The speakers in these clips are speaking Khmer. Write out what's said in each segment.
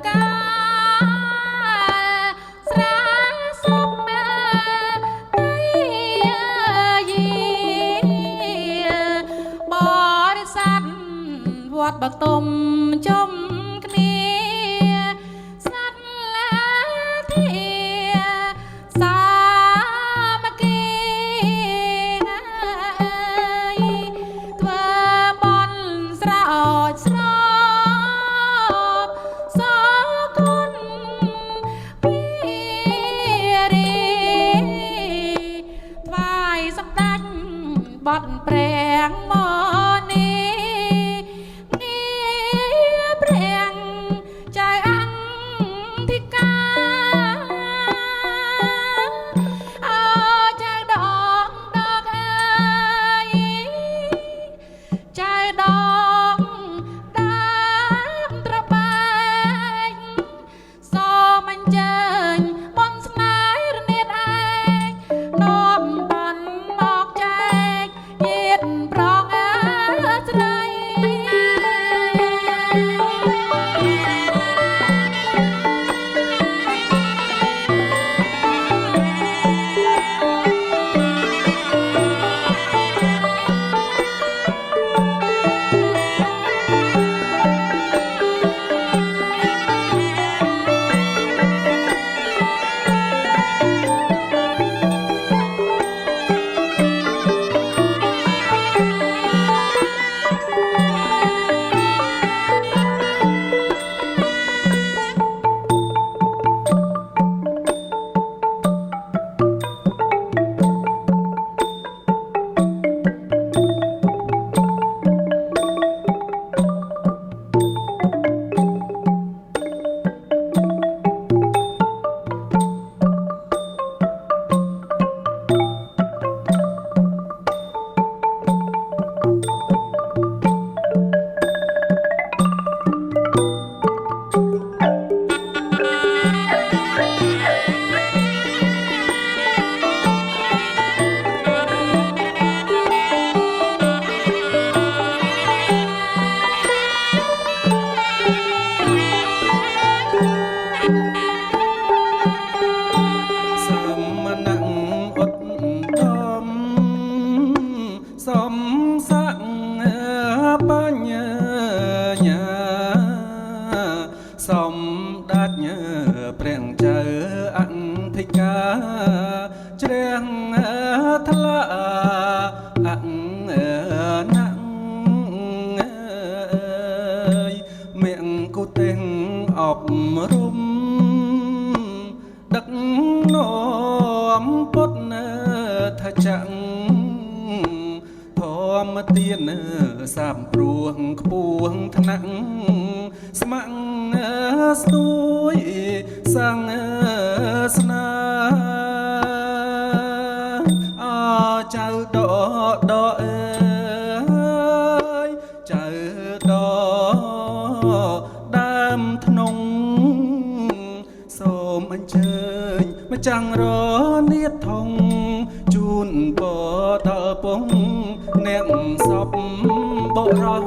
កាស្រាសុំតីយាបរិស័ទវត្តបតុមជុំគ្នាស្នាត់លាធាសាមគ្គីធ្វើបន់ស្រោចស្រពសគុណពីរីថ្វាយសម្ដេចបត់ព្រះមកនេះព្រះចៅអង្គធិការអើចៅដងដកអើយចៅដងដើមត្របែកសូមអញ្ជើញបនស្នេហ៍រនាតឯងនាំបានមកចែកញាតប្រងអើស្រីសម្ដេចព្រះចៅអង្គធិការជ្រះថ្លាអង្គណាក់មេង្គុទេងអប់រំដឹកនាំពុទ្ធថាចាំងធម្មទានសាបព្រោះខ្ពស់ថ្នាក់ស្ម័គ្រស្ទួយសង្ស្នាអចៅដកអើយចៅដកដើមធ្នង់សូមអញ្ជើញម្ចាំងរនាតធំជូនពរដល់ពងអ្នកសពបរោះ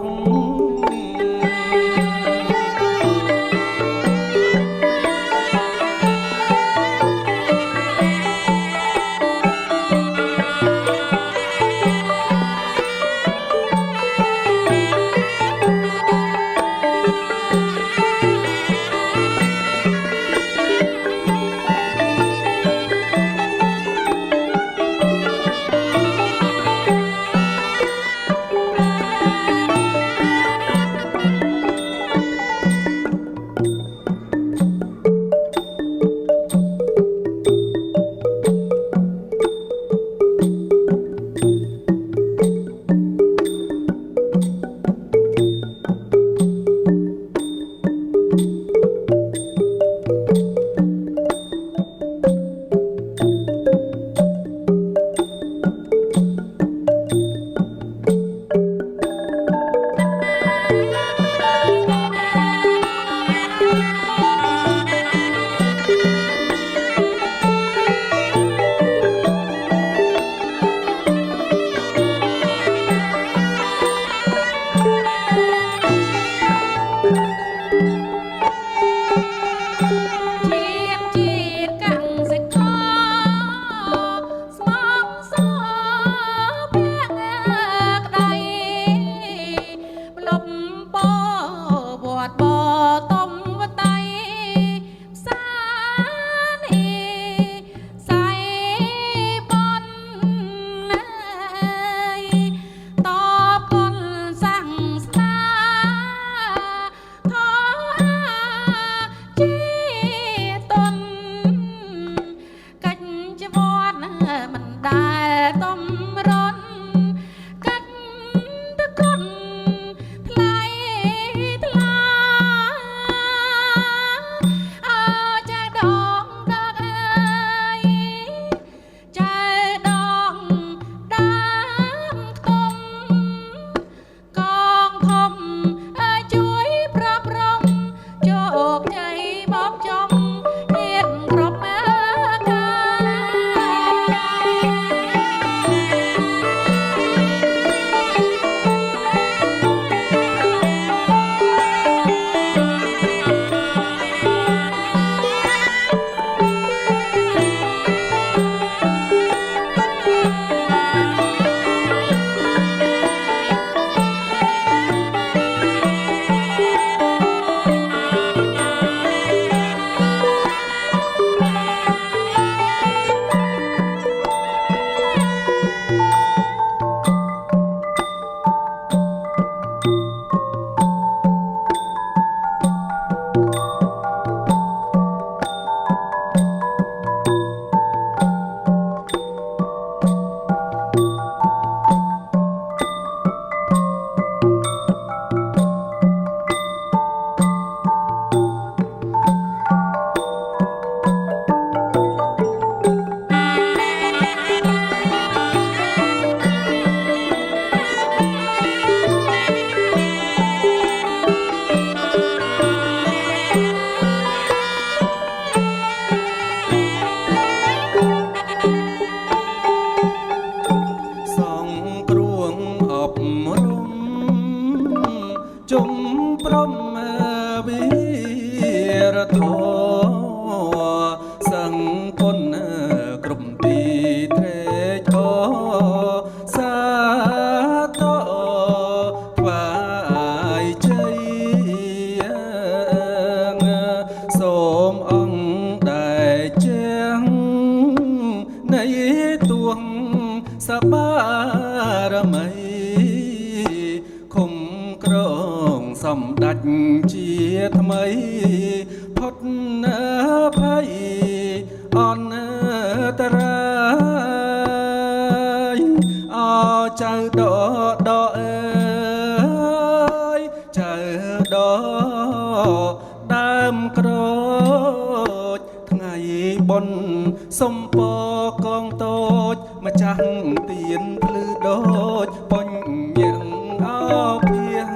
សង្គ្រោះអប់រំជុំព្រមវិរធម៌សង្គុណគ្រប់ទីត្រេកអរសាទរថ្វាយជ័យសូមអង្គដែលជាងនៃទួងសបារមីគុំក្រងសម្ដេចជាថ្មីផុតភ័យអន្តរាយអចៅដដអើយចៅដដើមក្រូចថ្ងៃបុណ្យសុំពរកងតូចម្ចាស់ទៀនភ្លឺដូចបញ្ញឹងអភៀង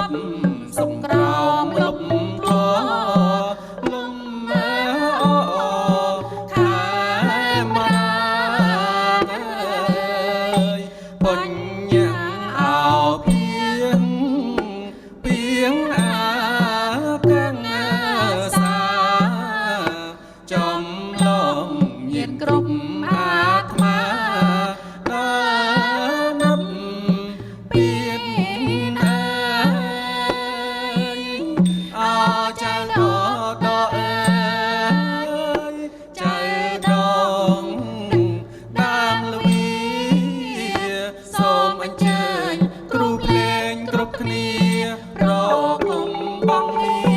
ប់សុំក្រោមលប់ធေါ်លំខែមកអើយបុញយ៉ាងអោភៀងពីងអាកាំងសាចំឡងញាតគ្រប់អាត្មាដល់នប់ពីអើយអោចៅដអើយចៅដងតាមលវីសូមអញ្ជើញគ្រូភ្លេងគ្រប់គ្នារកគុំបងលី